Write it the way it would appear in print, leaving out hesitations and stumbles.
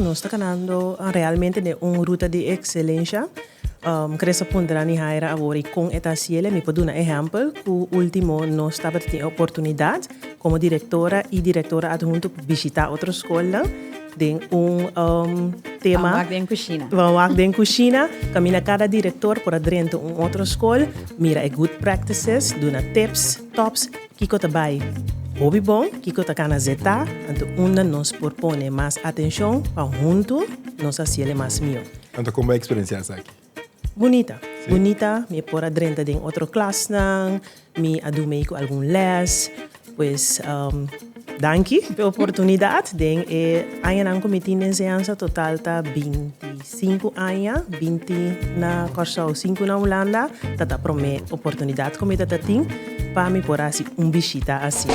Nós está ganhando realmente de uma ruta de excelência. Cresce ponderando a agora e com esta cielo, me pode dar um exemplo. O último, nós estava tendo a oportunidade, como diretora e diretora adjunta, visitar outra escola. Tem tema. Vamos lá em cozinha. Vamos lá em cozinha. Camina cada diretor por dentro de uma outra escola. Mira good practices, dona tips, tops, kiko tabai. Hobby bom, kiko takana zeta, então onde nos propõe mais atenção para junto, nos hacer mais melhor. Então, como é a experiência aqui? Bonita. Sim. Bonita, me por dentro de outra classe, me adu me com algum les, pues, danke pela oportunidade. Aí na comité de enseñanza total tá 25 anos, 20 na Corsau, 5 na Holanda, tá promete oportunidade como tá tem para me por assim visita assim.